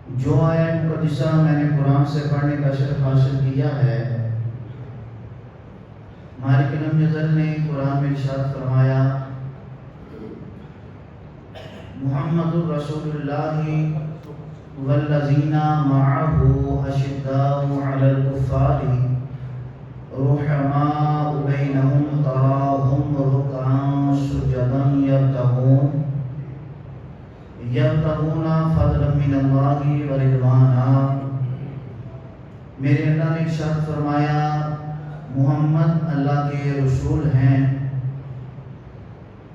جو آیت مقدسہ میں نے قرآن سے پڑھنے کا شرف حاصل کیا ہے، مالک علم جزل نے قرآن میں ارشاد فرمایا، محمد رسول اللہ والذین معہ اشداء علی الکفار رحماء بینہم تراہم رکعا سجدا یبتغون فضلا من اللہ ورضوانا۔ میرے اللہ نے ارشاد فرمایا، محمد اللہ کے رسول ہیں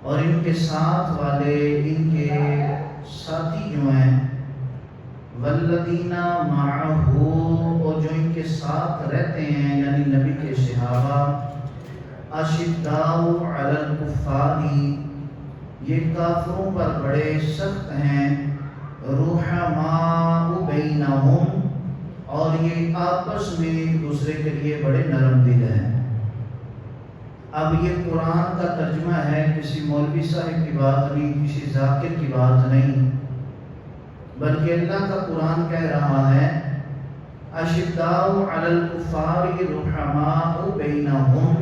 اور ان کے ساتھ والے، ان کے ساتھی جو ہیں، والذین معہ، اور جو ان کے ساتھ رہتے ہیں یعنی نبی کے صحابہ، اشداء علی الکفار، یہ کافروں پر بڑے سخت ہیں، رحماء بینہم، اور یہ آپس میں ایک دوسرے کے لیے بڑے نرم دل ہیں۔ اب یہ قرآن کا ترجمہ ہے، کسی مولوی صاحب کی بات نہیں، کسی ذاکر کی بات نہیں، بلکہ اللہ کا قرآن کہہ رہا ہے، اشداء علی الکفار رحماء بینہم،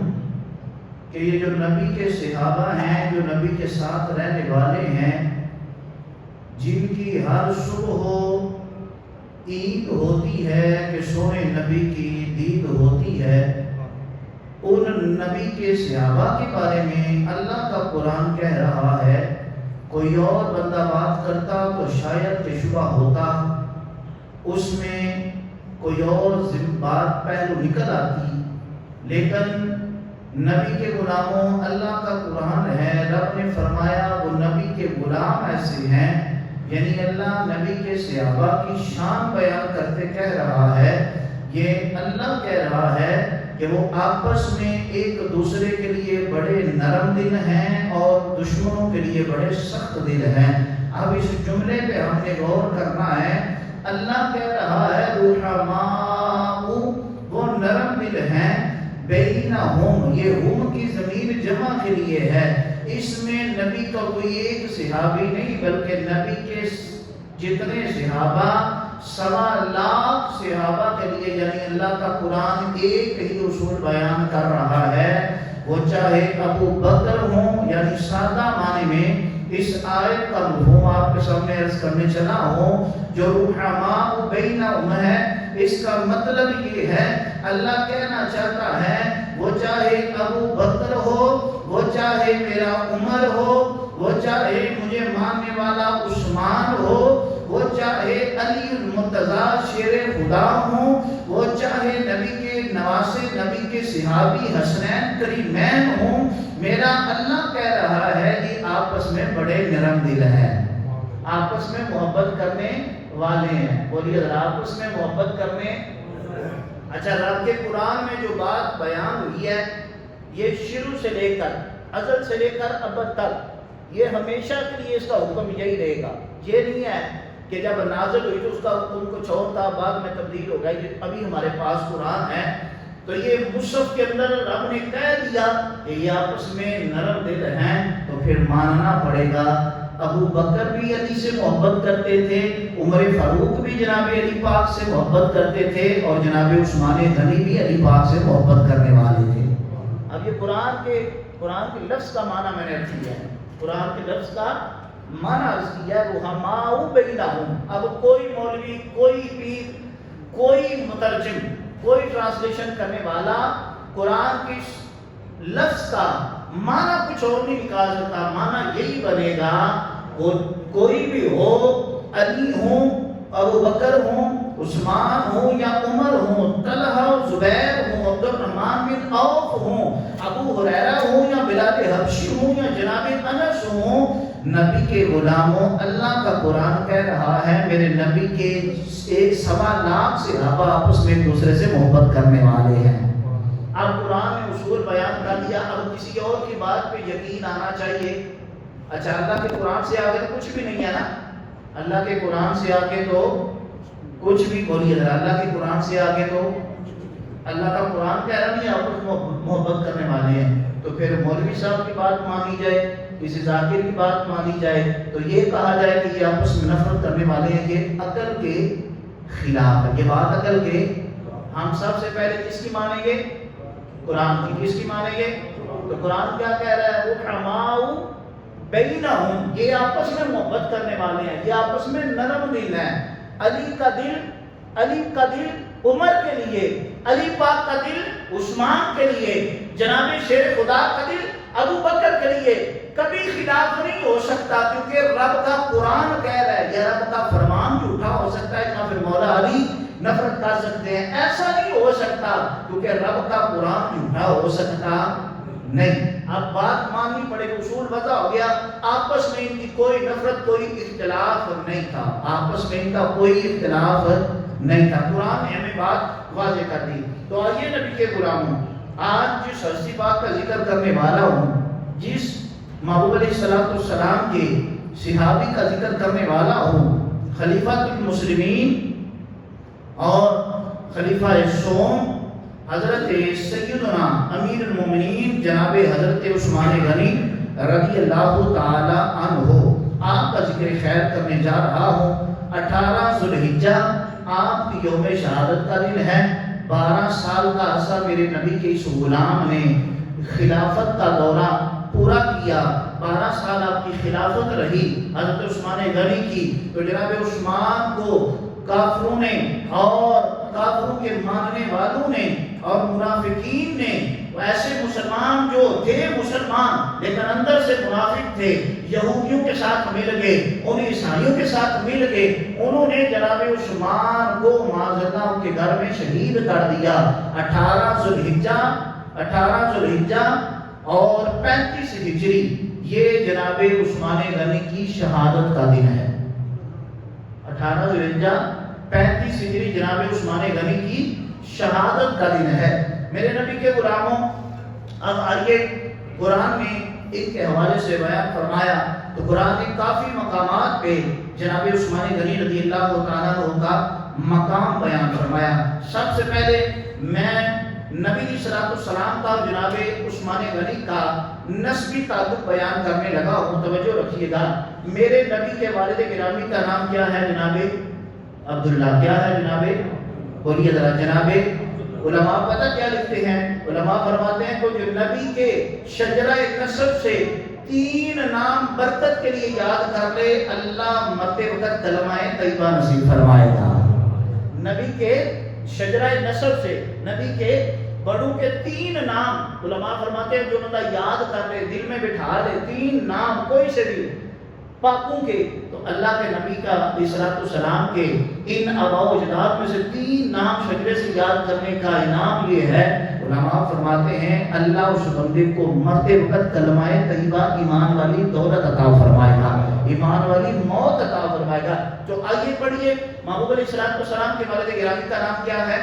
کہ یہ جو نبی کے صحابہ ہیں، جو نبی کے ساتھ رہنے والے ہیں، جن کی ہر صبح عید ہوتی ہے کہ سونے نبی کی دید ہوتی ہے، ان نبی کے صحابہ کے بارے میں اللہ کا قرآن کہہ رہا ہے، کوئی اور بندہ بات کرتا تو شاید کہ شبہ ہوتا، اس میں کوئی اور بات پہلو نکل آتی، لیکن نبی کے غلاموں، اللہ کا قرآن ہے، رب نے فرمایا وہ نبی کے غلام ایسے ہیں، یعنی اللہ نبی کے صحابہ کی شان بیان کرتے کہہ رہا ہے، یہ اللہ کہہ رہا ہے کہ وہ آپس میں ایک دوسرے کے لیے بڑے نرم دل ہیں اور دشمنوں کے لیے بڑے سخت دل ہیں۔ اب اس جملے پہ ہم نے غور کرنا ہے، اللہ کہہ رہا ہے رحماء، وہ نرم دل ہیں، بینہم، یہ ہم کی ضمیر جمع کے لیے ہے، اس میں نبی کا کوئی ایک صحابی نہیں بلکہ نبی کے جتنے صحابہ، 1.25 صحابہ کے لیے، یعنی اللہ کا قرآن ایک ہی اصول بیان کر رہا ہے، وہ چاہے ابو بکر ہوں، یعنی سادہ معنی میں اس آیت کا مفہوم آپ کے سامنے عرض کرنے چلا ہوں، جو رحماء بینہم ہے، اس کا مطلب یہ ہے، اللہ کہنا چاہتا ہے وہ چاہے ابو بکر ہو، وہ چاہے میرا عمر ہو، وہ چاہے مجھے ماننے والا عثمان ہو، وہ چاہے علی المرتضیٰ شیر خدا ہوں، وہ چاہے نبی کے نواسے، نبی کے صحابی حسنین کریمین ہوں، میرا اللہ کہہ رہا ہے یہ آپس میں بڑے نرم دل ہیں، آپس میں محبت کرنے والے ہیں۔ بولیے ذرا، آپس میں محبت کرنے۔ اچھا، رب کے قرآن میں جو بات بیان ہوئی ہے، یہ شروع سے لے کر، ازل سے لے کر ابد تک، یہ ہمیشہ کے لیے اس کا حکم یہی رہے گا۔ یہ نہیں ہے کہ جب نازل ہوئی تو اس کا حکم کچھ اور تھا، بعد میں تبدیل ہو گیا۔ یہ ابھی ہمارے پاس قرآن ہے تو یہ مصحف کے اندر رب نے کہہ دیا کہ یہ آپس میں نرم دل ہیں، تو پھر ماننا پڑے گا۔ ابو بکر بھی علی سے محبت کرتے تھے، عمر فاروق بھی جناب علی پاک سے محبت کرتے تھے، اور جناب عثمان غنی بھی علی پاک سے محبت کرنے والے تھے۔ اب یہ قرآن کے لفظ کا معنی میں نے عرض کیا ہے، قرآن کے لفظ کا معنی عرض کیا ہے، رحماء بینہم۔ اب کوئی مولوی، کوئی پیر، کوئی مترجم، کوئی ٹرانسلیشن کرنے والا قرآن کے لفظ کا معنی کچھ اور نہیں نکال سکتا، معنی یہی بنے گا، کوئی بھی ہو، علی ہوں، ابو بکر ہوں، عثمان ہوں یا عمر ہوں، طلحہ زبیر ہوں، عبد الرحمن بن عوف ہوں، ابو ہریرہ ہوں یا بلال حبشی ہوں یا جناب انس ہوں، نبی کے غلاموں، اللہ کا قرآن کہہ رہا ہے میرے نبی کے 1.25 صحابہ آپس میں ایک دوسرے سے محبت کرنے والے ہیں۔ اب قرآن نے اصول بیان کر دیا، اب کسی اور کی بات پہ یقین آنا چاہیے۔ اچھا، اللہ کے قرآن سے آگے تو کچھ بھی نہیں ہے نا، اللہ کے قرآن سے آگے تو کچھ بھی، بولیے ذرا، اللہ کے قرآن سے آگے تو اللہ کا قرآن کہہ رہا نہیں آپ محبت کرنے والے ہیں، تو پھر مولوی صاحب کی بات مانی جائے کسی ذاکر کی بات مانی جائے تو یہ کہا جائے کہ یہ آپس میں نفرت کرنے والے ہیں، یہ عقل کے خلاف ہے، یہ بات عقل کے۔ ہم سب سے پہلے کس کی مانیں گے؟ قرآن کی۔ کس کی مانیں گے؟ تو قرآن کیا کہہ رہا ہے؟ رحماء بینہم، یہ آپس میں محبت کرنے والے ہیں، یہ آپس میں نرم دل ہیں۔ علی کا دل عمر کے لیے، علی پاک کا دل عثمان کے لیے، جناب شیر خدا کا دل ابو بکر کے لیے کبھی خلاف نہیں ہو سکتا، کیونکہ رب کا قرآن کہہ رہا ہے، یہ رب کا فرمان جھوٹا ہو سکتا ہے یا پھر مولا علی نفرت کر سکتے ہیں؟ ایسا نہیں ہو سکتا، کیونکہ رب کا قرآن جھوٹا ہو سکتا نہیں۔ اب بات ماننی پڑے گی، اصول وضع ہو گیا، آپس میں ان کی کوئی نفرت، کوئی اختلاف نہیں تھا، آپس میں ان کا کوئی اختلاف نہیں تھا، قرآن نے ہمیں بات واضح کر دی۔ تو آئیے نبی کے غلاموں، آج جس ہستی پاک کا ذکر کرنے والا ہوں، جس محبوب علیہ السلام کے صحابی کا ذکر کرنے والا ہوں، خلیفۃ المسلمین اور خلیفہ سوم حضرت سیدنا امیر المومنین جناب حضرت عثمان غنی رضی اللہ تعالی عنہ، آپ کا ذکر خیر کرنے جا رہا ہوں۔ 18 ذوالحجہ آپ کی یوم شہادت کا دن ہے۔ 12 سال کا عرصہ میرے نبی کے اس غلام نے خلافت کا دورہ پورا کیا، 12 سال آپ کی خلافت رہی حضرت عثمان غنی کی۔ تو جناب عثمان کو کافروں نے اور کافروں کے ماننے والوں نے اور منافقین نے، ایسے مسلمان جو تھے مسلمان لیکن اندر سے منافق تھے، یہودیوں کے ساتھ مل گئے، ان عیسائیوں کے ساتھ مل گئے، انہوں نے جناب عثمان کو معذرہ ان کے گھر میں شہید کر دیا۔ 18 ذوالحجہ اور 35 ہجری، یہ جناب عثمان غنی کی شہادت کا دن ہے۔ 18 ذوالحجہ 35 ہجری جناب عثمان غنی کی شہادت کا دن ہے۔ میرے نبی کے غلاموں، اب آئیے قرآن نے ایک کے حوالے سے بیان فرمایا تو قرآن نے کافی مقامات پہ جناب عثمان غنی رضی اللہ تعالیٰ عنہ کا مقام بیان فرمایا۔ سب سے پہلے میں نبی علیہ السلام کا اور جناب عثمان غنی کا نسبی تعلق بیان کرنے لگا ہوں، توجہ رکھیے گا۔ میرے نبی کے والد گرامی کا نام کیا ہے؟ جناب عبداللہ۔ کیا ہے جناب؟ بولیے ذرا جناب۔ علماء پتہ کیا لکھتے ہیں؟ علماء فرماتے ہیں کہ جو نبی کے شجرہ نسب سے 3 نام برکت کے لیے یاد کر لے، اللہ مرتے وقت کلمہ طیبہ نصیب فرمائے گا۔ نبی کے شجرہ نسب سے، نبی کے بڑوں کے 3 نام علماء فرماتے ہیں جو بندہ یاد کر لے، دل میں بٹھا لے، 3 نام کوئی سے بھی پاکوں کے، تو اللہ کے نبی کا علیہ السلام کے ان آباء و اجداد میں سے 3 نام شجرے سے یاد کرنے کا انعام یہ ہے۔ علماء فرماتے ہیں اللہ اس بندے کو مرتے وقت کلمہ طیبہ ایمان والی دولت عطا فرمائے گا، ایمان والی موت عطا فرمائے گا۔ تو آئیے پڑھیے، محبوب علیہ السلام کے والد گرامی کا نام کیا ہے؟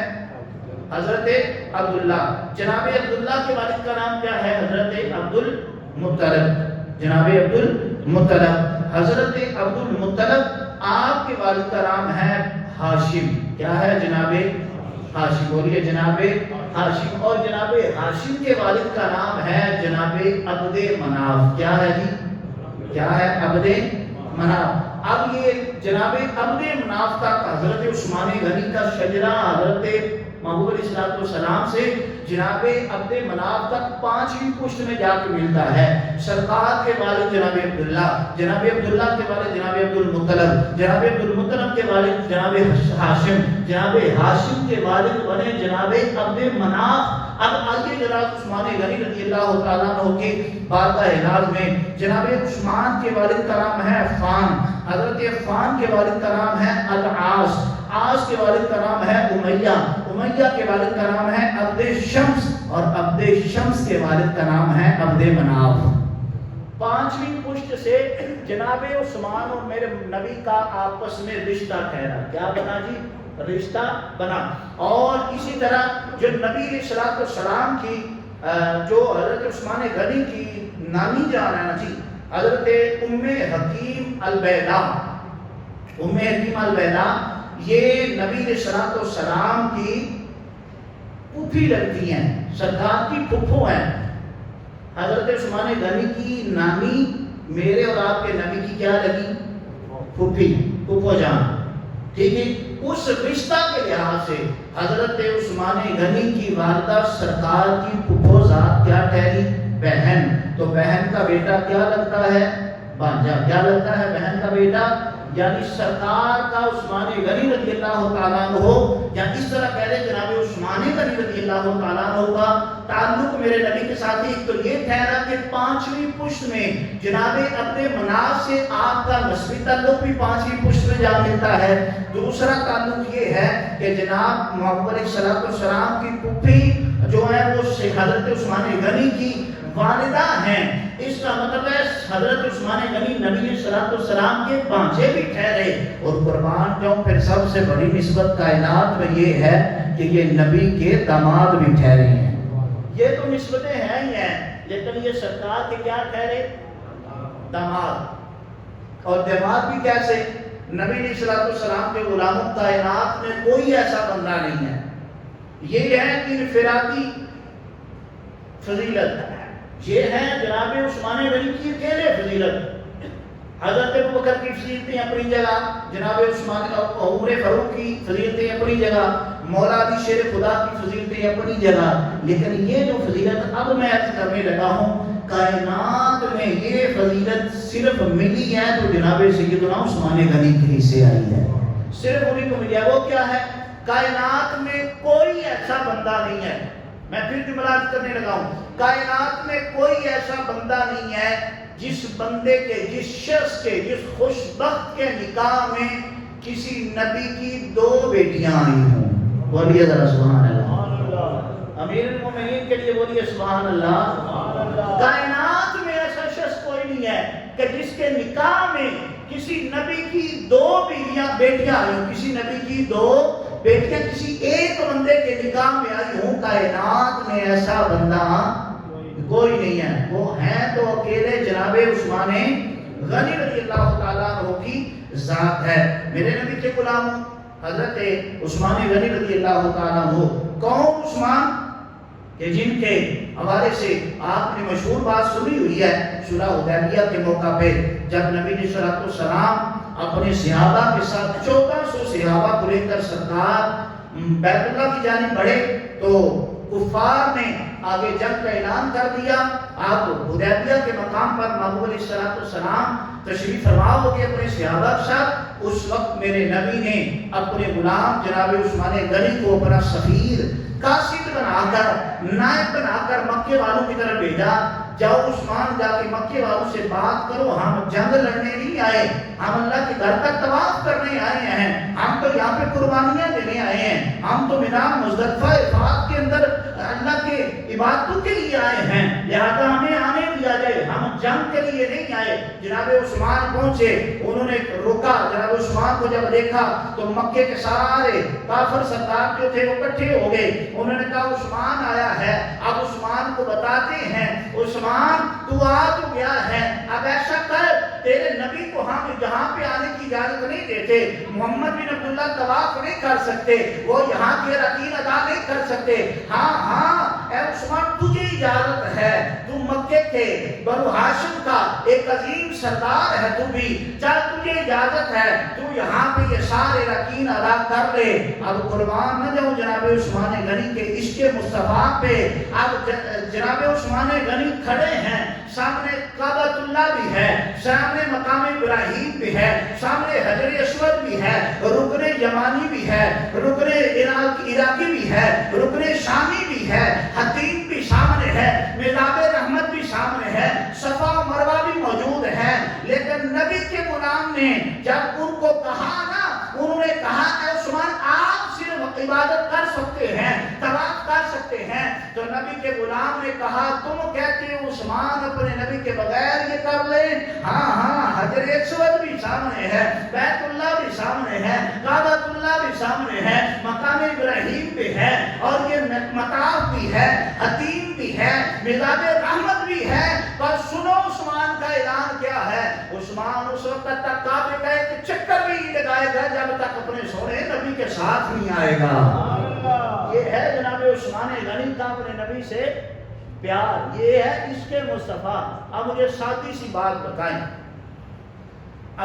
حضرت عبداللہ۔ جناب عبداللہ کے والد کا نام کیا ہے؟ حضرت عبدالمطلب۔ جناب عبدالمطلب، حضرت عبدالمطلب آپ کے والد کا نام ہے ہاشم۔ کیا ہے جناب؟ ہاشم۔ بولیے جناب ہاشم۔ اور جناب ہاشم کے والد کا نام ہے جناب عبد مناف۔ کیا ہے جی؟ کیا ہے؟ عبد مناف۔ اب یہ جناب عبد مناف کا حضرت عثمان غنی کا شجرہ حضرت محبوب علیہ السلام سے جناب عبد مناف تک 5ویں پشت میں جا کے ملتا ہے۔ سرکار کے والد جناب عبداللہ، جناب عبداللہ کے والد جناب عبدالمطلب، جناب عبدالمطلب کے والد جناب ہاشم، جناب ہاشم کے والد بنے جناب عبد مناف۔ اب آگے جناب عثمان غنی رضی اللہ تعالیٰ عنہ کی بارگاہ حراز میں جناب عثمان کے والد کا نام ہے عفان، حضرت عفان کے والد کا نام ہے العاص، عاص کے والد کا نام ہے امیہ، امیہ کے والد کا نام ہے عبد شمس، اور عبد شمس کے والد کا نام ہے عبد مناف۔ 5ویں پشت سے جناب عثمان اور میرے نبی کا آپس میں رشتہ ٹھہرا۔ کیا بنا جی؟ رشتہ بنا۔ اور اسی طرح جو نبی علیہ السلام کی جو حضرت عثمان غنی کی نانی جان ہے نا جی، حضرت ام حکیم البیضاء، ام حکیم البیضاء یہ نبی علیہ السلام کی پھوپھی لگتی ہیں، سرکار کی پھپھو ہیں۔ حضرت عثمان غنی کی نانی میرے اور آپ کے نبی کی کیا لگی؟ پھوپھی، پھوپھو جان، ٹھیک ہے۔ اس رشتہ کے لحاظ سے حضرت عثمان غنی کی والدہ سرکار کی پھوپھو ذات کیا ٹھہری؟ بہن۔ تو بہن کا بیٹا کیا لگتا ہے؟ بھانجا۔ کیا لگتا ہے بہن کا بیٹا؟ یعنی سرکار کا عثمان غنی رضی اللہ تعالیٰ عنہ، یا اس طرح پہلے جناب عثمان غنی رضی اللہ تعالیٰ عنہ کا تعلق میرے نبی کے ساتھ ایک تو یہ ٹھہرا کہ 5ویں پشت میں جناب اپنے مناف سے آپ کا نسبی تعلق بھی 5ویں پشت میں جا ملتا ہے۔ دوسرا تعلق یہ ہے کہ جناب محمد علیہ السلام کی پھوپھی جو ہے وہ حضرت عثمان غنی کی والدہ ہیں۔ اس کا مطلب ہے حضرت عثمان غنی نبی علیہ السلام کے بھانجے بھی ٹھہرے۔ اور قربان جاؤں پھر سب سے بڑی نسبت کائنات میں یہ ہے کہ یہ نبی کے داماد بھی ٹھہرے ہیں۔ یہ تو نسبتیں ہیں ہی ہیں، لیکن یہ سرکار کے کیا ٹھہرے؟ داماد۔ اور داماد بھی کیسے؟ نبی علیہ السلام کے غلاموں کائنات میں کوئی ایسا بندہ نہیں ہے۔ یہ ہے انفرادی فضیلت، یہ ہے جناب عثمان غنی کی اکیلے فضیلت۔ حضرت ابوبکر کی فضیلتیں اپنی جگہ، جناب عثمان عمر فاروق کی فضیلتیں اپنی جگہ، مولا علی شیر خدا کی فضیلتیں اپنی جگہ، لیکن یہ جو فضیلت اب میں عرض کرنے لگا ہوں، کائنات میں یہ فضیلت صرف ملی ہے تو جناب سیدنا عثمان غنی کے حصے آئی ہے، صرف انہیں کو ملی ہے۔ وہ کیا ہے؟ کائنات میں کوئی ایسا بندہ نہیں ہے، میں پھر جملہ کرنے لگا ہوں، کائنات میں کوئی ایسا بندہ نہیں ہے جس بندے کے، جس شخص کے، جس خوش بخت کے نکاح میں کسی نبی کی 2 بیٹیاں آئی ہوں۔ بولیے ذرا سبحان اللہ۔ امیر المومنین کے لیے بولیے سبحان اللہ۔ کائنات میں ایسا شخص کوئی نہیں ہے کہ جس کے نکاح میں کسی نبی کی 2 بیٹیاں آئی ہوں، کسی نبی کی 2 بیٹیاں کسی ایک بندے کے نکاح میں آئی ہوں۔ کائنات میں ایسا بندہ کوئی نہیں ہے، وہ ہیں تو اکیلے جناب عثمان غنی رضی اللہ تعالیٰ عنہ کی ذات ہے۔ میرے نبی کے غلام حضرت عثمان غنی رضی اللہ تعالیٰ عنہ، کون عثمان کہ جن کے حوالے سے آپ نے مشہور بات سنی ہوئی ہے صلح حدیبیہ کے موقع پہ، جب نبی علیہ السلام اپنے صحابہ کے ساتھ 1400 صحابہ کو لے کر سرکار بیت اللہ کی جانب بڑھے تو کفار نے آگے جنگ کا اعلان کر دیا۔ آپ حدیبیہ کے مقام پر محبوب علیہ السلام تشریف فرما ہو کے اپنے صحابہ کے ساتھ، اس وقت میرے نبی نے اپنے غلام جناب عثمان غنی کو اپنا سفیر، قاصد بنا کر، نائب بنا کر مکے والوں کی طرف بھیجا، جاؤ عثمان جا کے مکے والوں سے بات کرو، ہم جنگ لڑنے نہیں آئے، ہم اللہ کے گھر کا طواف کرنے آئے ہیں، ہم تو یہاں پہ قربانیاں دینے آئے ہیں، ہم تو مینا مزدلفہ عرفات کے اندر اللہ کے عبادتوں کے لیے آئے ہیں، لہذا ہمیں آنے دیا جائے، ہم جنگ کے لیے نہیں آئے۔ جناب عثمان پہنچے، انہوں نے روکا، جناب عثمان کو جب دیکھا تو مکے کے سارے کافر سردار جو تھے وہ اکٹھے ہو گئے، انہوں نے کہا عثمان آیا ہے۔ اب عثمان کو بتاتے ہیں، عثمان تو آ تو گیا ہے، اب ایسا کر، تیرے نبی کو ہم یہاں پہ آنے کی اجازت نہیں دیتے، محمد بن عبداللہ طواف نہیں کر سکتے، وہ یہاں کے رکین ادا نہیں کر سکتے، ہاں اے عثمان تجھے اجازت ہے، تو مکے کے بنو ہاشم کا ایک عظیم سردار ہے، تو بھی چل تجھے اجازت ہے، تو یہاں پہ یہ سارے رکین ادا کر لے۔ اب قربان نہ جاؤ جناب عثمان غنی کے عشق مصطفیٰ پہ، اب جناب عثمان غنی کھڑے ہیں، سامنے کعبۃ اللہ بھی ہے، سامنے مقام ابراہیم بھی ہے، سامنے حجر اسود بھی ہے، رکن یمانی بھی ہے، رکن عراقی بھی ہے، رکن شامی بھی ہے، حتیم بھی سامنے ہے، میزاب رحمت بھی سامنے ہے، صفا و مروہ بھی موجود ہے، لیکن نبی کے غلام نے جب ان کو کہا نا، انہوں نے کہا کہ عثمان آپ صرف عبادت کر سکتے ہیں، طواف کر سکتے ہیں، تو نبی کے غلام نے کہا تم کہتے ہو عثمان اپنے نبی کے بغیر یہ کر لیں؟ ہاں حجر اسود بھی سامنے ہے، بیت اللہ بھی سامنے ہے، کعبۃ اللہ بھی سامنے ہے، مقام ابراہیم بھی ہے، اور یہ مطاف بھی ہے، حتیم بھی ہے، میزاب رحمت بھی ہے، پر سنو عثمان کا اعلان کیا ہے؟ عثمان اس وقت تک کعبے کا ایک چکر بھی نہیں لگائے گا جب تک اپنے سونے نبی کے ساتھ نہیں آئے گا۔ یہ ہے جناب عثمان غنی کا اپنے نبی سے پیار، یہ ہے عشق مصطفیٰ۔ اب مجھے سادی سی بات بتائیں،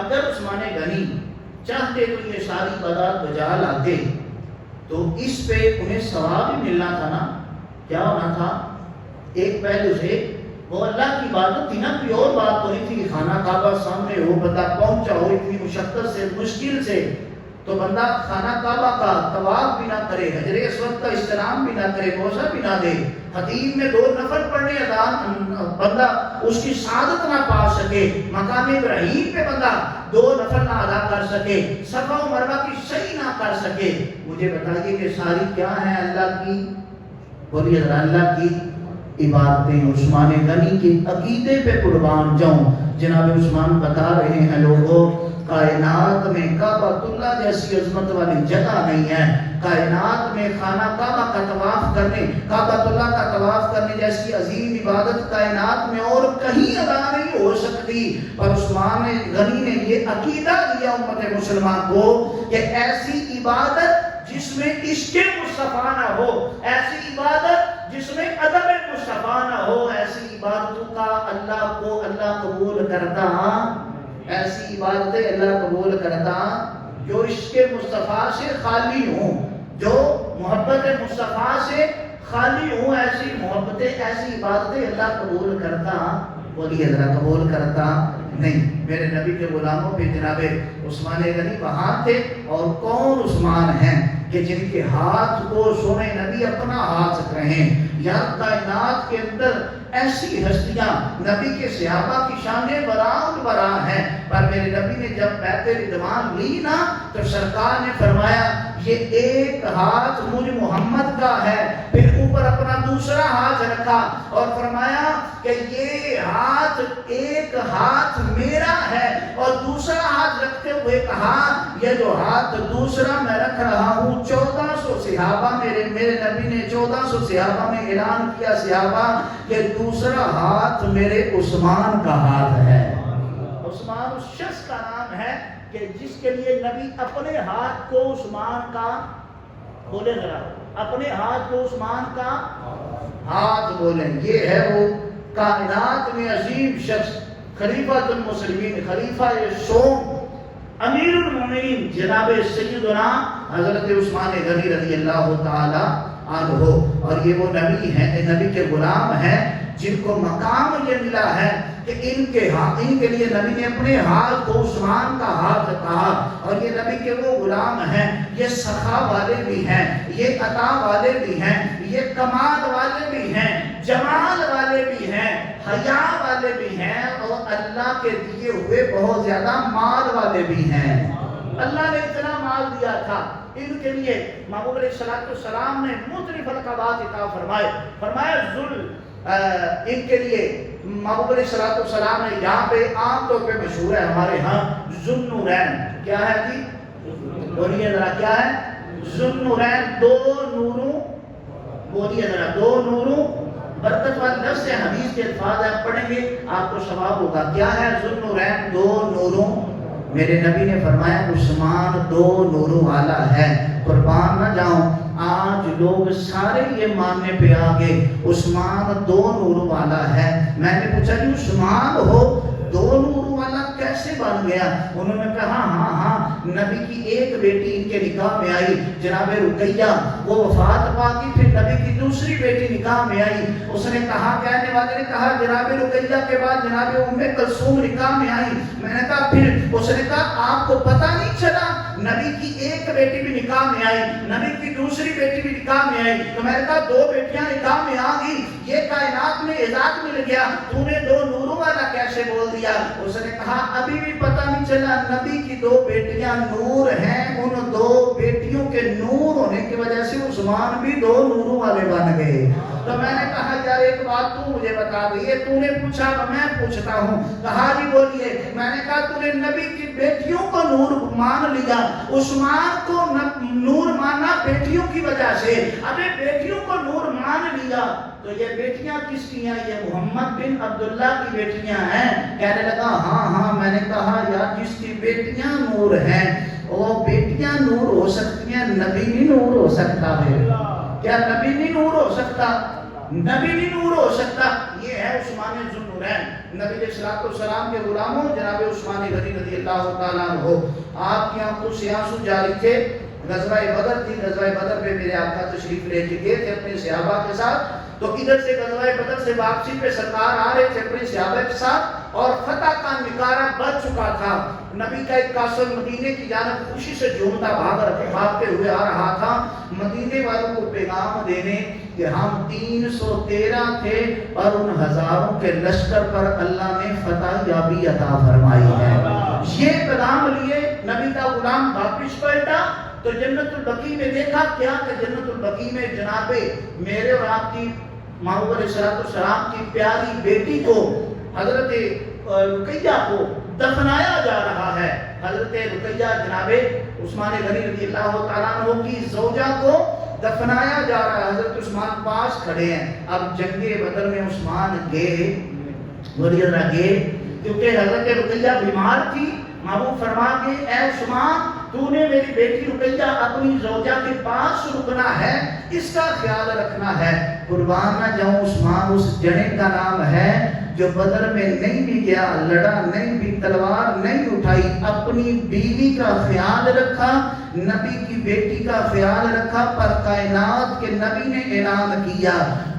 اگر عثمان غنی چاہتے تو یہ ساری باتیں بجا لاتے تو اس پہ انہیں ثواب بھی ملنا تھا نا۔ کیا ہونا تھا؟ ایک پہلو سے وہ اللہ کی عبادت تھی نا، کوئی اور بات تو نہیں تھی کہ خانہ کعبہ سامنے ہو، بندہ پہنچا ہو اتنی مشقت سے مشکل سے، تو بندہ خانہ کعبہ کا طواف بھی نہ کرے، حجر اسود کا استلام بھی نہ کرے، بوسہ بھی نہ دے، خطیب میں 2 نفل پڑھنے اذان بندہ اس کی سعادت نہ پا سکے، مقام ابراہیم پہ بندہ 2 نفل نہ ادا کر سکے، صفا و مروہ کی سعی نہ کر سکے، مجھے بتائیے کہ ساری کیا ہیں اللہ کی؟ بولیے ذرا، اللہ کی عبادتیں۔ عثمان غنی کے عقیدے پہ قربان جاؤں۔ جناب عثمان بتا رہے ہیں لوگوں، کائنات میں کعبۃ اللہ جیسی عظمت والی جگہ نہیں ہے، کائنات میں خانہ کعبہ کا طواف کرنے، کعبۃ اللہ کا طواف کرنے جیسی عظیم عبادت کائنات میں اور کہیں ادا نہیں ہو سکتی۔ پر عثمان غنی نے یہ عقیدہ دیا امت مسلمان کو کہ ایسی عبادت جس میں عشق مصطفیٰ نہ ہو، ایسی عبادت جس میں ادب مصطفیٰ نہ ہو، ایسی عبادتوں کا اللہ قبول کرتا، ایسی عبادتیں اللہ قبول کرتا جو عشق مصطفیٰ سے خالی ہوں، جو محبت مصطفیٰ سے خالی ہوں، ایسی محبتیں، ایسی عبادتیں اللہ قبول کرتا، بولیے ذرا، قبول کرتا نہیں۔ میرے نبی کے غلاموں پہ جناب عثمان غنی وہاں تھے، اور کون عثمان ہیں کہ جن کے ہاتھ کو سونے نبی اپنا ہاتھ کہیں۔ یا کائنات کے اندر ایسی ہستیاں نبی کے صحابہ کی شانیں برآمد برآں ہیں، پر میرے نبی نے جب بیعت رضوان لی نا تو سرکار نے فرمایا یہ ایک ہاتھ مجھ محمد کا ہے، پھر اوپر اپنا دوسرا ہاتھ رکھا اور فرمایا کہ یہ ہاتھ ایک ہاتھ میرا ہے، اور دوسرا ہاتھ رکھتے ہوئے کہا یہ جو ہاتھ دوسرا میں رکھ رہا ہوں 1400 صحابہ، میرے نبی نے 1400 صحابہ میں اعلان کیا صحابہ کہ دوسرا ہاتھ میرے عثمان کا ہاتھ ہے۔ عثمان اس شخص کا نام ہے کہ جس کے لیے نبی اپنے ہاتھ کو عثمان کا، بولے ذرا، اپنے ہاتھ کو عثمان کا ہاتھ بولیں، یہ ہے وہ کائنات میں عظیم شخص، خلیفۃ المسلمین، خلیفہ سوم، امیر المومنین جناب سیدنا حضرت عثمان غنی رضی اللہ تعالی عنہ۔ اور یہ وہ نبی ہیں، نبی کے غلام ہیں جن کو مقام یہ ملا ہے کہ ان کے لیے نبی نے اپنے ہاتھ کو عثمان کا ہاتھ کہا، اور یہ نبی کے وہ غلام ہیں، یہ سخا والے بھی ہیں، یہ عطا والے بھی ہیں، یہ کمال والے بھی ہیں، جمال والے بھی ہیں، حیا والے بھی ہیں، اور اللہ کے دیے ہوئے بہت زیادہ مال والے بھی ہیں۔ اللہ نے اتنا مال دیا تھا ان کے لیے، محبوب علیہ السلام نے مختلف القابات عطا فرمایا ان کے لیے محبوب علیہ السلام نے یہاں پہ عام طور پہ مشہور ہے ہمارے ہاں ذوالنورین، کیا ہے جی؟ بولیے ذرا، کیا ہے؟ ذوالنورین، 2 نوروں، بولیے ذرا، 2 نوروں، برکت والی لفظ ہے، حدیث کے الفاظ آپ پڑھیں گے آپ کو ثواب ہوگا۔ کیا ہے ذوالنورین؟ 2 نوروں۔ میرے نبی نے فرمایا عثمان 2 نوروں والا ہے۔ قربان نہ جاؤں، آج لوگ سارے یہ ماننے پہ آگے عثمان 2 نوروں والا ہے۔ میں نے پوچھا جی عثمان ہو 2 نوروں والا کیسے بن گیا؟ انہوں نے کہا ہاں نبی کی ایک بیٹی ان کے نکاح میں آئی، جناب رقیہ، وہ وفات پا گئی، پھر نبی کی دوسری بیٹی نکاح میں آئی، اس نے کہا، کہنے والے نے کہا جناب رقیہ کے بعد جناب ام کلثوم نکاح میں آئی۔ میں نے کہا پھر؟ اس نے کہا آپ کو پتہ نہیں چلا نبی کی ایک بیٹی بھی نکاح میں آئی، نبی کی دوسری بیٹی بھی نکاح میں آئی؟ تو میں نے کہا 2 بیٹیاں نکاح میں آ گئی، یہ کائنات میں اعزاز مل گیا، تو نے 2 نوروں والا کیسے بول دیا؟ اس نے کہا ابھی بھی پتہ نہیں چلا نبی کی 2 بیٹیاں نور ہیں، ان 2 بیٹیوں کے نور ہونے کی وجہ سے عثمان بھی 2 نوروں والے بن گئے۔ تو میں نے کہا یار ایک بات تو مجھے بتا دے، یہ تو نے پوچھا میں پوچھتا ہوں۔ کہا جی بولیے۔ میں نے کہا تو نے نبی کی بیٹیوں کو نور مان لیا، عثمان کو نور مانا بیٹیوں کی وجہ سے، ابھی بیٹیوں کو نور مان لیا تو یہ بیٹیاں کس کی ہیں؟ یہ محمد بن عبداللہ کی بیٹیاں ہیں۔ کہنے لگا ہاں۔ میں نے کہا یار جس کی بیٹیاں نور ہیں وہ بیٹیاں نور ہو سکتی ہیں، نبی نہیں نور ہو سکتا ہے؟ کیا نبی نہیں نور ہو سکتا؟ نبی بھی نور ہو سکتا. یہ ہے عثمان ذوالنورین. نبی علیہ الصلوۃ والسلام کے غلاموں جناب عثمان غنی رضی اللہ تعالیٰ عنہ، آپ کی آنکھوں سے آنسو جاری تھے. غزوہ بدر تھی، غزوہ بدر پہ میرے آقا تشریف لے کے گئے تھے اپنے صحابہ کے ساتھ. تو ادھر سے غزوہ بدر سے واپسی پہ سرکار آ رہے تھے اپنے صحابہ کے ساتھ، اور فتح کا نکارہ بچ چکا تھا. نبی کا ایک قاصد مدینے کی جانب خوشی سے جھومتا بھاگتے ہوئے آ رہا تھا، مدینے والوں کو پیغام دینے کہ ہم 313 تھے اور ان ہزاروں کے لشکر پر اللہ نے فتح یابی عطا فرمائی ہے. یہ پیغام لیے نبی کا غلام واپس پلٹا تو جنت البقیع میں دیکھا کیا کہ جنت البقیع میں جناب میرے اور آپ کی محبوب علیہ السلام کی پیاری بیٹی کو حضرت رقیہ کو دفنایا جا رہا ہے. حضرت رقیہ جناب عثمان غنی رضی اللہ تعالیٰ عنہ کی زوجہ کو دفنایا جا رہا ہے. حضرت عثمان پاس کھڑے ہیں. اب جنگ بدر میں عثمان گئے کیونکہ حضرت رقیہ بیمار تھی. محبوب فرما کے اے عثمان تو نے میری بیٹی رقیہ اپنی زوجہ کے پاس رکنا ہے، اس کا خیال رکھنا ہے. قربان نہ جاؤں عثمان اس جنے کا نام ہے جو بدر میں نہیں بھی گیا، لڑا نہیں بھی، تلوار نہیں اٹھائی، اپنی بیوی کا خیال رکھا، نبی کی بیٹی کا خیال رکھا. پر کائنات کے نبی نے اعلان کیا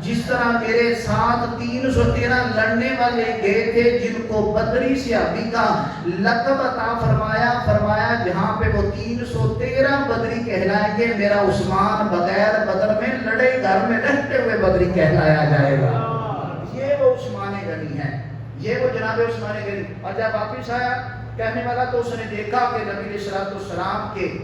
جس طرح میرے ساتھ 313 لڑنے والے گئے تھے جن کو بدری صحابی کا لقب عطا فرمایا جہاں پہ وہ 313 بدری کہلائیں گے، میرا عثمان بغیر بدر میں لڑے گھر میں رہتے ہوئے بدری کہلایا جائے گا. یہ وہ عثمان غنی ہے، یہ وہ جناب عثمان غنی. اور جب واپس آیا کہنے والا تو اس نے دیکھا کہ نبی علیہ السلام کے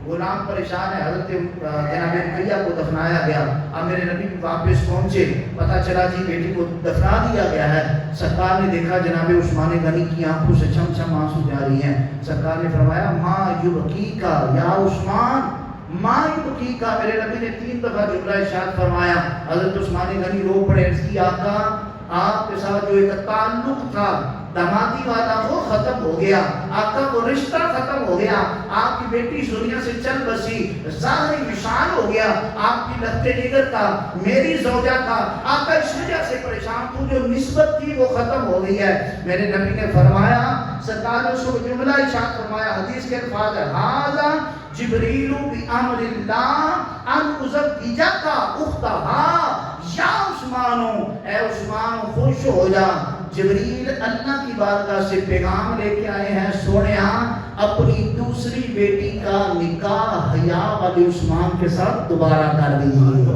غلام پریشان ہے، حضرت جناب رقیہ کو دفنایا گیا. اب میرے نبی واپس پہنچے، پتا چلا جی بیٹی کو دفنا دیا گیا ہے. سرکار نے دیکھا جناب عثمان غنی کی آنکھوں سے چھم چھم آنسو جاری ہیں. سرکار نے فرمایا ما یبکیکا یا عثمان، ما یبکیکا. میرے نبی نے 3 دفعہ جملہ ارشاد فرمایا. حضرت عثمان غنی رو پڑے. اس کی آقا آپ کے ساتھ جو ایک تعلق تھا دامادی والا وہ ختم ہو گیا، آقا کو رشتہ ختم ہو گیا، آپ کی بیٹی دنیا سے چل بسی، ظاہری نشان ہو گیا آپ کی لفظ جگر کا، میری زوجہ کا. آقا اس وجہ سے پریشان تھا، جو نسبت تھی وہ ختم ہو گئی ہے. میرے نبی نے فرمایا، سرکار نے اس کو جملہ ارشاد فرمایا، حدیث کے الفاظ ہے ھذا جبریل بامر اللہ ان ازوجک اختہا یا عثمانو، اے عثمان خوش ہو جا، جبریل اللہ کی بارگاہ سے پیغام لے کے آئے ہیں، سونیا اپنی دوسری بیٹی کا نکاح حیا والی عثمان کے ساتھ دوبارہ کر دیجیے.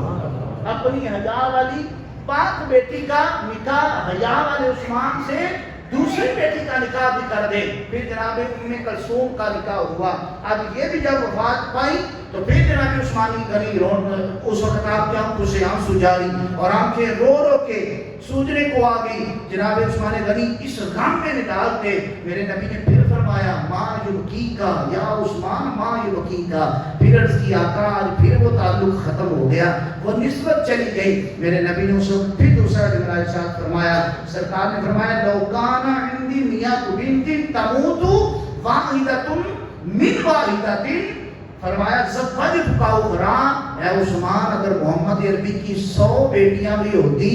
اپنی حیا والی پاک بیٹی کا نکاح حیا والے عثمان سے دوسری بیٹی کا نکاح بھی کر دے. پھر جناب ام کلثوم کا نکاح ہوا. اب یہ بھی جب وفات پائی تو پھر جناب عثمان غنی اس وقت آپ کی آنکھوں سے آنسو جاری اور آنکھیں رو رو کے سوجنے کو آ گئی. جناب عثمان غنی اس غم میں نڈالتے. میرے نبی نے پھر فرمایا ما یبکیکا یا عثمان ما یبکیکا. پھر عرض کی آقا آج پھر وہ تعلق ختم ہو گیا، وہ نسبت چلی گئی. میرے نبی نے اس وقت پھر دوسرا جملہ ارشاد فرمایا. سرکار نے فرمایا لو کان عندی میات بنت تموت واحدۃ من واحدۃ، فرمایا زوجتک اخرى. اے عثمان اگر محمد عربی کی 100 بیٹیاں بھی ہوتی،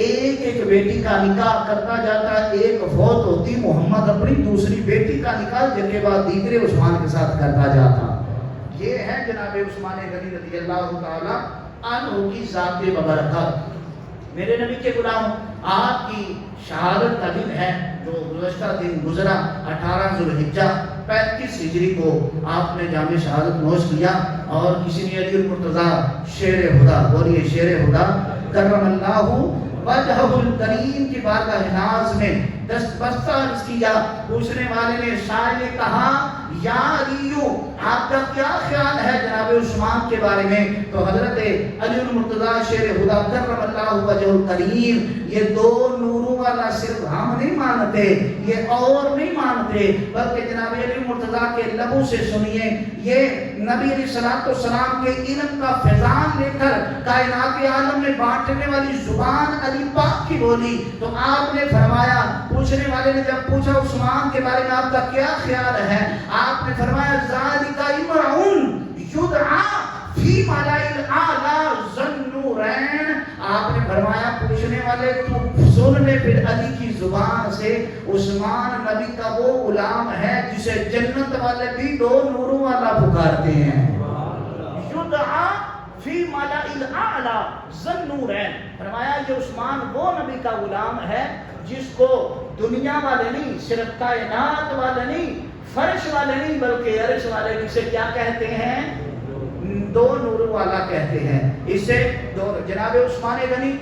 ایک ایک بیٹی کا نکاح کرتا جاتا، ایک فوت ہوتی، محمد اپنی دوسری بیٹی کا نکاح جن کے بعد دیگرے عثمان کے ساتھ کرتا جاتا. یہ ہے جناب عثمان غنی رضی اللہ تعالی عنہ کی ذات مبارکہ. میرے نبی کے غلام، آپ کی شہادت کا دن ہے جو گزشتہ دن گزرا 18 ذوالحجہ 35 ہجری کو آپ نے جام شہادت نوش کیا. اور کسی نے علی المرتضیٰ شیر خدا بولیے شیر خدا کرم اللہ وجہہ الکریم کی بارگاہ ناز میں دستبستہ عرض کیا. پوچھنے والے نے شاعر نے کہا یا علیو آپ کا کیا خیال ہے جناب عثمان کے بارے میں؟ تو حضرت علی المرتضیٰ شیر خدا کرم اللہ وجہہ الکریم، یہ 2 نوروں والا صرف ہم نہیں مانتے، یہ اور نہیں مانتے، بلکہ جناب علی المرتضیٰ کے لبوں سے سنیے. یہ نبی علیہ السلام کے علم کا فیضان لے کر کائنات عالم میں بانٹنے والی زبان علی پاک کی بولی. تو آپ نے فرمایا، پوچھنے والے نے جب پوچھا عثمان کے بارے میں آپ کا کیا خیال ہے، آپ نے فرمایا ذالک امرؤن یدعی فی ملاء الاعلی ذی النورین. آپ نے فرمایا والے تو سن لے پھر علی کی زبان سے، عثمان نبی کا وہ غلام ہے جسے جنت والے بھی دو نوروں والا پکارتے ہیں۔ یدعا فی ملأ الاعلی ذی نورین، فرمایا یہ عثمان وہ نبی کا غلام ہے جس کو دنیا والے نہیں، صرف کائنات والے نہیں، فرش والے نہیں، بلکہ عرش والے اسے کیا کہتے ہیں؟ دو نور والا کہتے ہیں اسے۔ جناب عثمان غنی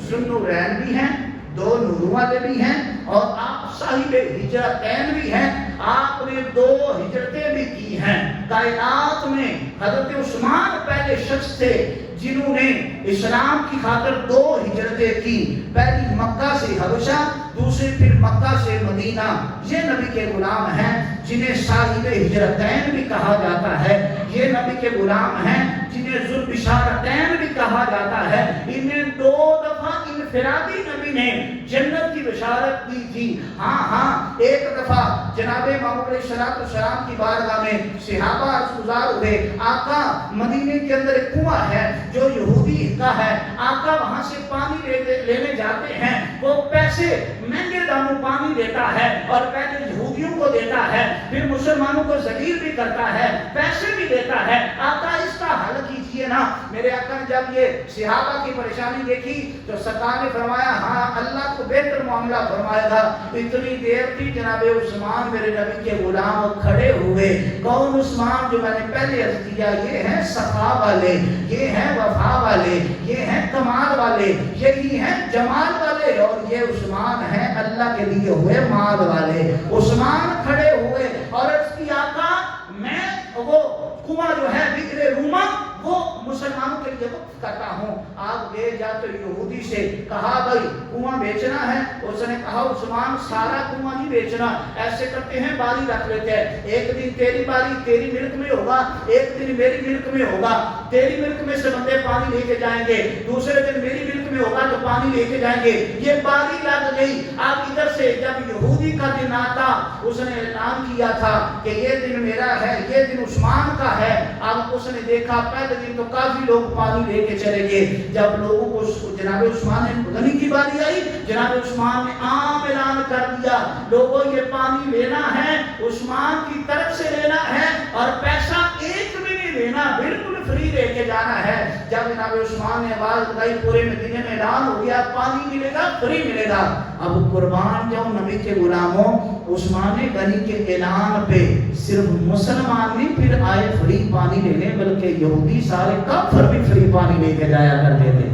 ذو النورین بھی ہیں، دو نور والے بھی ہیں، اور آپ صاحب ہجرتین بھی ہیں، آپ نے دو ہجرتیں بھی کی ہیں۔ کائنات میں حضرت عثمان پہلے شخص تھے جنہوں نے اسلام کی خاطر دو ہجرتیں کی، پہلی مکہ سے حبشہ، دوسری پھر مکہ سے مدینہ۔ یہ نبی کے غلام ہیں جنہیں صاحب ہجرتین بھی کہا جاتا ہے، یہ نبی کے غلام ہیں جنہیں ذو البشارتین بھی کہا جاتا ہے۔ انہیں دو دفعہ انفرادی نبی نے جنت کی بشارت دی تھی۔ ہاں ایک دفعہ جناب محمد علیہ السلام کی بارگاہ میں صحابہ گزار ہوئے، آقا مدینے کے اندر ایک کنواں ہے جو یہودی کا ہے، آقا وہاں سے پانی لینے جاتے ہیں، وہ پیسے مہنگے داموں پانی دیتا ہے اور پہلے یہودیوں کو دیتا ہے، پھر مسلمانوں کو ذلیل بھی کرتا ہے، پیسے بھی دیتا ہے، آقا اس کا حل کیجئے نا۔ میرے آقا نے جب یہ صحابہ کی پریشانی دیکھی تو سرکار نے فرمایا ہاں اللہ کو بہتر معاملہ فرمائے گا۔ اتنی دیر تھی جناب عثمان میرے نبی کے غلام کھڑے ہوئے، کون عثمان جو میں نے پہلے عرض کیا، یہ ہیں صفا والے، یہ ہیں وفا والے، یہ ہیں کمال والے، یہی ہیں جمال والے، اور یہ عثمان ہیں اللہ کے دیے ہوئے مال والے۔ عثمان کھڑے ہوئے اور عرض کی آقا میں وہ کنواں جو ہے بئر روما وہ مسلمانوں کے لیے وقف کرتا ہوں، آپ لے جا تو یہودی سے کہا بھائی کنواں بیچنا ہے، اس نے کہا عثمان سارا کنواں نہیں بیچنا، ایسے کرتے ہیں باری رکھ لیتے ہیں، ایک دن تیری باری تیری ملک میں ہوگا، ایک دن میری ملک میں ہوگا، تیری ملک میں سے بندے پانی لے کے جائیں گے، دوسرے دن میری ملک میں ہوگا تو پانی لے کے جائیں گے، یہ باری لگ گئی۔ آپ ادھر سے جب یہودی کا دن آتا اس نے اعلان کیا تھا کہ یہ دن میرا ہے، یہ دن عثمان کا ہے، اب اس نے دیکھا پہلے دن تو کافی لوگ پانی لے کے چلے گئے، جب لوگوں کو جناب عثمان غنی کی باری آئی، جناب عثمان نے عام اعلان کر دیا لوگوں یہ پانی لینا ہے، عثمان کی طرف سے لینا ہے اور پیسہ ایک بھی نہیں لینا، بالکل فری لے کے جانا ہے۔ جب جناب عثمان نے آواز لگائی پورے مدینے میں اعلان ہو گیا پانی ملے گا، فری ملے گا۔ اب قربان جاؤ نبی کے غلاموں، عثمان غنی کے اعلان پہ صرف مسلمان نہیں پھر آئے فری پانی لینے، بلکہ یہودی سارے کافر بھی فری پانی لے کے جایا کرتے تھے۔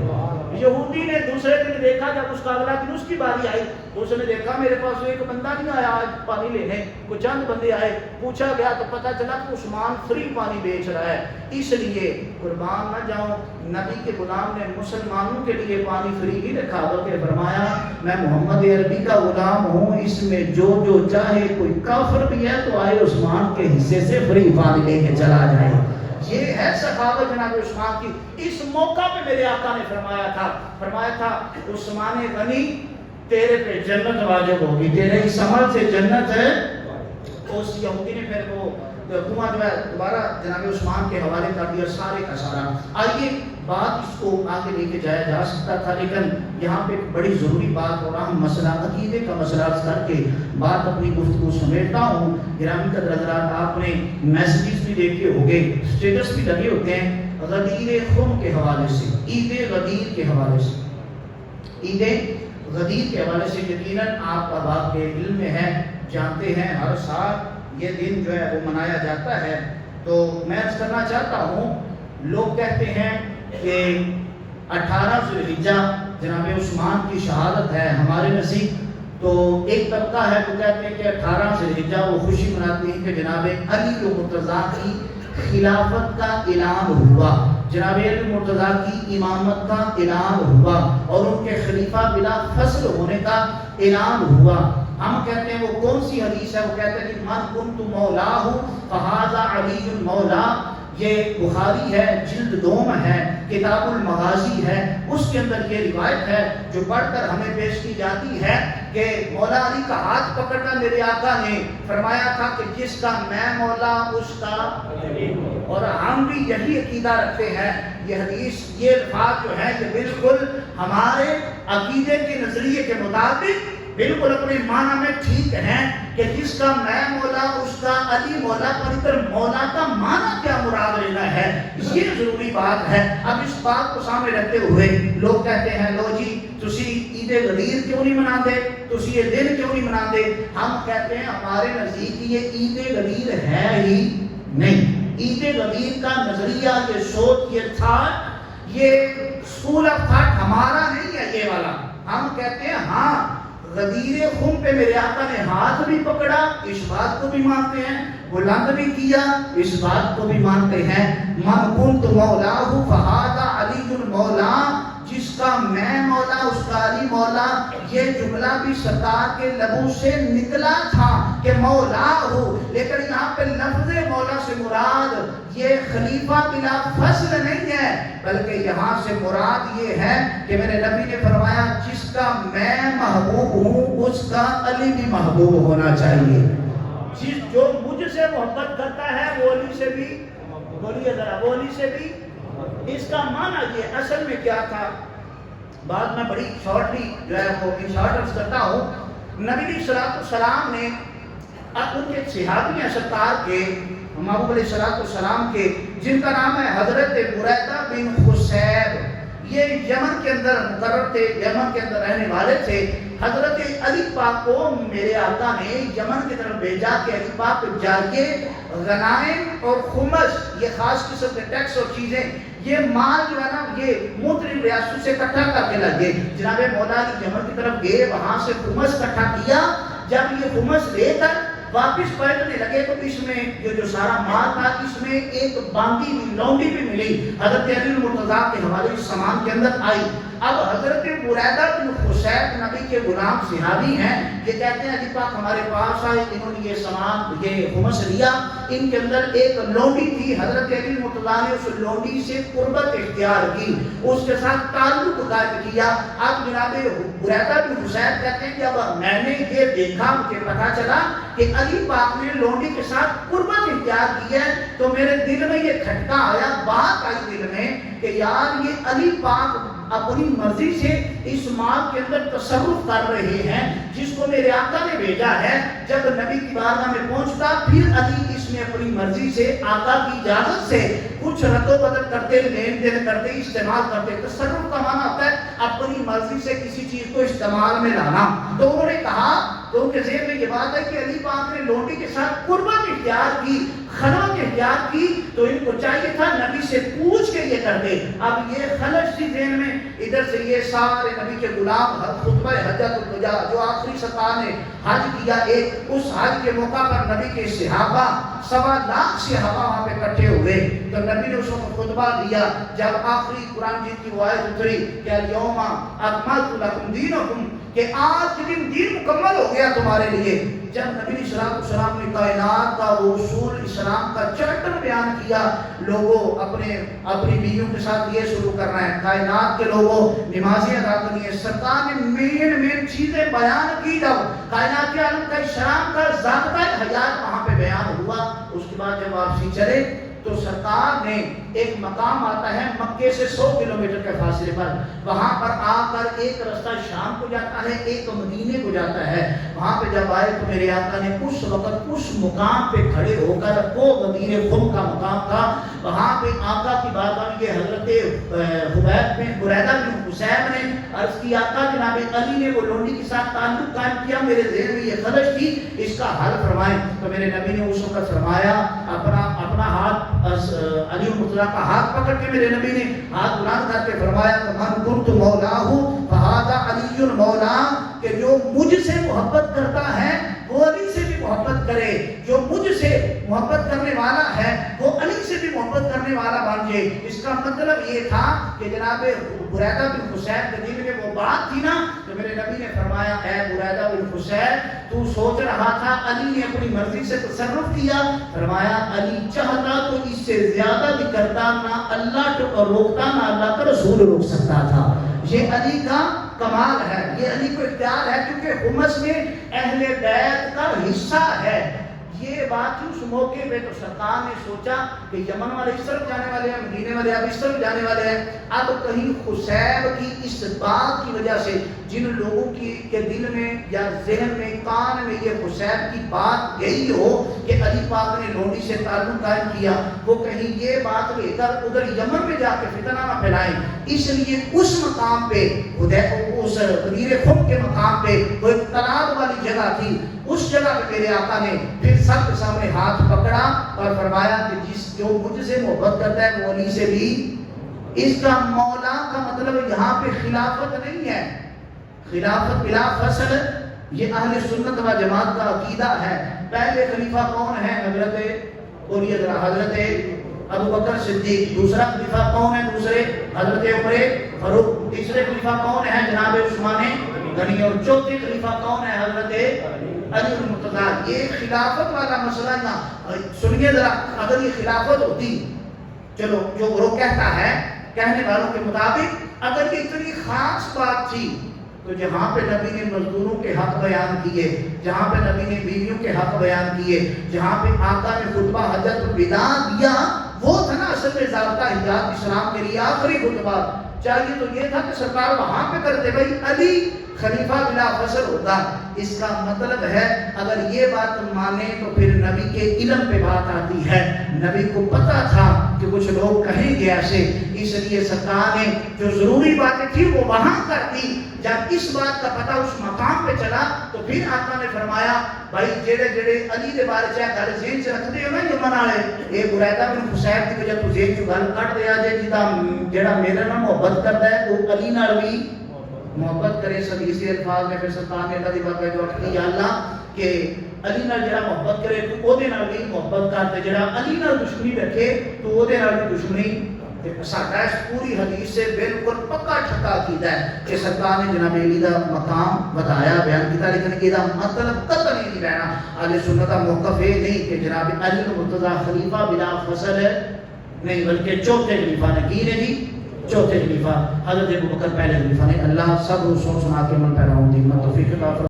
یہودی نے دوسرے دن دیکھا جب اس کا اگلا دن اس کی باری آئی، اس نے دیکھا میرے پاس ایک بندہ نہیں آیا آج پانی لینے، کچھ چند بندے آئے، پوچھا گیا تو پتا چلا کہ عثمان فری پانی بیچ رہا ہے۔ اس لیے قربان نہ جاؤں نبی کے غلام نے مسلمانوں کے لیے پانی فری نہیں رکھا، بلکہ فرمایا میں محمد عربی کا غلام ہوں، اس میں جو جو چاہے، کوئی کافر بھی ہے تو آئے عثمان کے حصے سے فری پانی لے کے چلا جائے۔ یہ ہے سخاوت جناب عثمان کی۔ اس موقع پہ میرے آقا نے فرمایا تھا عثمان غنی تیرے پہ جنت واجب ہوگی، تیرے اس عمل سے جنت ہے۔ اس یہودی نے پھر وہ کنواں جو ہے دوبارہ جناب عثمان کے حوالے کر دیا، سارے کا سارا۔ آئیے بات اس کو آگے لے کے جایا جا سکتا تھا، لیکن یہاں پہ ایک بڑی ضروری بات اور اہم مسئلہ عقیدے کا مسئلہ کر کے بات اپنی گفتگو سمیٹتا ہوں۔ گرامی قدر حضرات، آپ نے میسیجز بھی دیکھے ہوگے، اسٹیٹس بھی لگے ہوتے ہیں غدیر خم کے حوالے سے، عید غدیر کے حوالے سے، عید غدیر کے حوالے سے یقیناً آپ اب کے علم میں ہے، جانتے ہیں ہر سال یہ دن جو ہے وہ منایا جاتا ہے۔ تو میں عرض کرنا چاہتا ہوں، لوگ کہتے ہیں کہ 18 ذو الحجہ جناب عثمان کی شہادت ہے ہمارے نزدیک، تو ایک طبقہ ہے وہ کہتے ہیں کہ 18 ذو الحجہ وہ خوشی مناتے ہیں کہ جناب علی مرتضیٰ کی خلافت کا اعلان ہوا، جناب علی مرتضیٰ کی امامت کا اعلان ہوا اور ان کے خلیفہ بلا فصل ہونے کا اعلان ہوا۔ ہم کہتے ہیں وہ کون سی حدیث ہے؟ وہ کہتے ہیں کہ من کنت مولاہ فہذا علی المولا، یہ بخاری ہے، جلد 2 ہے، کتاب المغازی ہے، اس کے اندر یہ روایت ہے جو پڑھ کر ہمیں پیش کی جاتی ہے کہ مولا علی کا ہاتھ پکڑنا میرے آقا نے فرمایا تھا کہ جس کا میں مولا اس کا علی، اور ہم بھی یہی عقیدہ رکھتے ہیں. یہ حدیث، یہ الفاظ جو ہے یہ بالکل ہمارے عقیدے کے نظریے کے مطابق بالکل اپنے معنی میں ٹھیک ہیں کہ جس کا میں مولا اس کا علی مولا. پر مولا کا معنی کیا مراد لینا ہے، یہ ضروری بات ہے. اب اس بات کو سامنے رکھتے ہوئے لوگ کہتے ہیں لو جی تسی عید غدیر کیوں نہیں مناتے، تسی یہ دن کیوں نہیں مناتے. ہم کہتے ہیں ہمارے نزدیک یہ عید غدیر ہے ہی نہیں. عید غدیر کا نظریہ، یہ سوچ، یہ تھاٹ، یہ اسکول آف تھاٹ ہمارا نہیں ہے یہ والا. ہم کہتے ہیں ہاں غدیر خم پہ میرے آقا نے ہاتھ بھی پکڑا، اس بات کو بھی مانتے ہیں. بلند بھی کیا، اس بات کو بھی مانتے ہیں. من کنت مولاہ فہذا علی المولا، جس کا میں مولا اس کا علی مولا. یہ جملہ بھی سرکار کے لبوں سے نکلا تھا کہ مولا ہو، لیکن یہاں پہ لفظ مولا سے مراد یہ خلیفہ بلا فصل نہیں ہے، بلکہ یہاں سے مراد یہ ہے کہ میرے نبی نے فرمایا جس کا میں محبوب ہوں اس کا علی بھی محبوب ہونا چاہیے. جس جو مجھ سے محبت کرتا ہے وہ علی سے بھی، بولیے ذرا، وہ علی سے بھی. اس کا معنی یہ اصل میں کیا تھا، بعد میں بڑی شارٹلی جو ہے وہ شارٹ عرض کرتا ہوں. نبی علیہ السلام نے ان کے صحابی ہیں سرکار کے محبوب علیہ السلام کے، جن کا نام ہے حضرت بریدہ بن خصیب. یہ یمن کے اندر مقرر تھے، یمن کے اندر رہنے والے تھے. حضرت علی پاک کو میرے آقا نے یمن کی طرف بھیجا کہ علی پاک کو جا کے غنائم اور خمس، یہ خاص قسم کے ٹیکس اور چیزیں، یہ مال جو ہے نا یہ مختلف ریاستوں سے اکٹھا کر کے لگے. جناب مولا علی یمن کی طرف گئے، وہاں سے خمس اکٹھا کیا. جب یہ خمس لے کر واپس پلٹنے لگے تو اس میں جو سارا مال تھا اس میں ایک باندی بھی، لونڈی بھی ملی، حضرت علی المرتضیٰ کے حوالے سامان کے اندر آئی. اب حضرت بریدہ بن خصیب نبی کے غلام صحابی ہیں، یہ کہتے ہیں علی پاک ہمارے پاس آئے، انہوں نے یہ سامان، یہ خمس لیا. ان کے اندر ایک لونڈی تھی، حضرت علی المرتضیٰ نے اس لونڈی سے قربت اختیار کی، اس کے ساتھ تعلق قائم کیا. اب جناب بریدہ بن خصیب کہتے ہیں جب میں نے یہ دیکھا مجھے پتا چلا کہ علی پاک نے لونڈی کے ساتھ قربت اختیار کی ہے تو میرے دل میں یہ کھٹکا آیا، بات آئی دل میں کہ یار یہ علی پاک اپنی مرضی سے اس مال کے اندر تصرف کر رہے ہیں جس کو میرے آقا نے بھیجا ہے. جب نبی کی بارگاہ میں پہنچتا پھر علی اس میں اپنی مرضی سے آقا کی اجازت سے کچھ رد و بدل کرتے، لین دین کرتے، استعمال کرتے. تصرف کا معنی ہوتا ہے اپنی مرضی سے کسی چیز کو استعمال میں لانا. تو انہوں نے کہا، تو ان کے ذہن میں یہ بات ہے کہ علی پاک نے لونڈی کے ساتھ قربت اختیار کی، خلوت اختیار کی، تو ان کو چاہیے تھا نبی سے پوچھ کے یہ کر دے. اب یہ خلش تھی ذہن میں. ادھر سے یہ سارے نبی کے غلام خطبہ حجۃ الوداع جو آخری سرکار نے حج کیا، ایک اس حج کے موقع پر نبی کے صحابہ 1.25 صحابہ وہاں پہ اکٹھے ہوئے تو نبی نے اس کو خطبہ دیا. جب آخری قرآن جیت کی وہ آیت اتری کہ الیوم اکملت لکم دینکم، کہ آج کے دن دین مکمل ہو گیا تمہارے لیے. جب نبی صلی اللہ علیہ وسلم نے کائنات کا وہ اصول اسلام کا چارٹر بیان کیا، لوگوں اپنی بیویوں کے ساتھ یہ شروع کرنا ہے، کائنات کے لوگوں نمازیں ادا کرنی ہے. سرکار نے مین چیزیں بیان کی. جب کائنات کے عالم کا اسلام کا ضابطہ حیات وہاں پہ بیان ہوا، اس کے بعد جب واپسی چلے تو سرکار نے ایک مقام آتا ہے مکے سے 100 کلومیٹر کے فاصلے پر، وہاں پر آ کر ایک رستہ شام کو جاتا ہے، ایک مدینے کو جاتا ہے. وہاں پہ جب آئے تو میرے آقا نے اس وقت اس مقام پہ کھڑے ہو کر، وہ غدیر خم کا مقام تھا، وہاں پہ آقا کی بارگاہ میں یہ حضرت حبیب بن بریدہ بن خصیب نے عرض کی آقا جناب علی نے وہ لونڈی کے ساتھ تعلق قائم کیا، میرے ذہن میں یہ خلش تھی، اس کا حل فرمائیں. تو میرے نبی نے اس وقت فرمایا، اپنا ہاتھ علی المرتضیٰ کا ہاتھ پکڑ کے میرے نبی نے ہاتھ بلند کر کے فرمایا کہ من کنت مولاہ فہذا علی المولا، کہ جو مجھ سے محبت کرتا ہے وہ علی سے بھی محبت کرے، جو مجھ سے محبت کرنے والا ہے وہ علی سے بھی محبت کرنے والا بن جائے. اس کا مطلب یہ تھا کہ جناب بریدہ بن خصیب کے دل میں وہ بات تھی نا کہ تو میرے نبی نے فرمایا اے بریدہ بن حسین تو سوچ رہا تھا علی نے اپنی مرضی سے تصرف کیا؟ فرمایا علی چاہتا تو اس سے زیادہ بھی کرتا، نہ اللہ روکتا نہ اللہ کا رسول روک سکتا تھا۔ یہ علی کا کمال ہے، یہ علی کو اختیار ہے، کیونکہ حمص میں اہل بیت کا حصہ ہے۔ یہ بات اس موقع پہ تو سرکار نے سوچا کہ یمن والے اس طرف جانے والے ہیں، مدینے والے اب اس طرف جانے والے ہیں، اب کہیں خصیب کی اس بات کی وجہ سے جن لوگوں کے دل میں یا ذہن میں کان میں یہ خصیب کی بات گئی ہو کہ علی پاک نے لونڈی سے تعلق قائم کیا، وہ کہیں یہ بات لے کر ادھر یمن میں جا کے فتنہ نہ پھیلائیں، اس لیے اس مقام پہ اس غدیر خم کے مقام پہ وہ ایک تالاب والی جگہ تھی، اس جگہ پہ میرے آقا نے پھر سب کے سامنے ہاتھ پکڑا اور فرمایا کہ جو مجھ سے محبت کرتا ہے وہ علی سے بھی۔ اس کا مولا کا مطلب یہاں پہ خلافت نہیں ہے، خلافت بلا فصل یہ اہل سنت و جماعت کا عقیدہ ہے۔ پہلے خلیفہ کون ہے؟ حضرت ابو بکر صدیق۔ دوسرا خلیفہ کون ہے؟ دوسرے حضرت عمر فاروق۔ تیسرے خلیفہ کون ہے؟ جناب عثمان غنی۔ اور چوتھے خلیفہ کون ہے؟ حضرت علی المرتضی۔ یہ خلافت والا مسئلہ نہ سنیے ذرا، اگر یہ خلافت ہوتی، چلو جو وہ کہتا ہے کہنے والوں کے مطابق اگر یہ اتنی خاص بات تھی تو جہاں پہ نبی نے مزدوروں کے حق بیان کیے، جہاں پہ نبی نے بیویوں کے حق بیان کیے، جہاں پہ آقا نے خطبہ حجت الوداع دیا، وہ تھا نا اصل میں ضابطہ حجات اسلام کے لیے آخری خطبہ۔ چاہیے تو یہ تھا کہ سرکار وہاں پہ کرتے، بھائی علی خلیفہ بلا فصل ہوتا۔ اس کا مطلب ہے اگر یہ بات مانے تو پھر نبی کے علم پہ بات آتی ہے، نبی کو پتا تھا کہ کچھ لوگ کہیں گے ایسے، اس لیے سرکار نے جو ضروری باتیں تھی وہ وہاں کر دی۔ جب اس بات کا پتہ اس مقام پہ چلا تو پھر آقا نے فرمایا بھائی جڑے جڑے علی دے بارے چاہے گل ذہن چ رکھتے ہو نا یمن والے، اے بریدہ بن حسین کی وجہ تو ذہن چ گل کٹ دیا جے جڑا میرے نال محبت کرتا ہے وہ علی نال بھی محبت کرے۔ سدیسی الفاظ میں پھر سلطان نے اللہ دی بات جو اٹھتی یا اللہ کہ علی نال جڑا محبت کرے تو او دے نال بھی محبت کر، تے جڑا علی نال دشمنی رکھے تو او دے نال بھی دشمنی۔ ساڈا اس پوری حدیث سے بالکل پکا ٹھکا کیتا ہے کہ سرکار نے جناب علی دا مقام بتایا، بیان کیتا، لیکن یہ مطلب قطع نہیں لینا۔ اہل سنت کا موقف یہ نہیں کہ جناب علی المرتضی خلیفہ بلا فصل ہے، نہیں بلکہ چوتھے خلیفہ نے کی نے جی، چوتھے خلیفہ حضرت ابو بکر پہلے خلیفہ نے۔ اللہ سب سن سنا کے عمل پیرا ہوں دی توفیق عطا فرمائے۔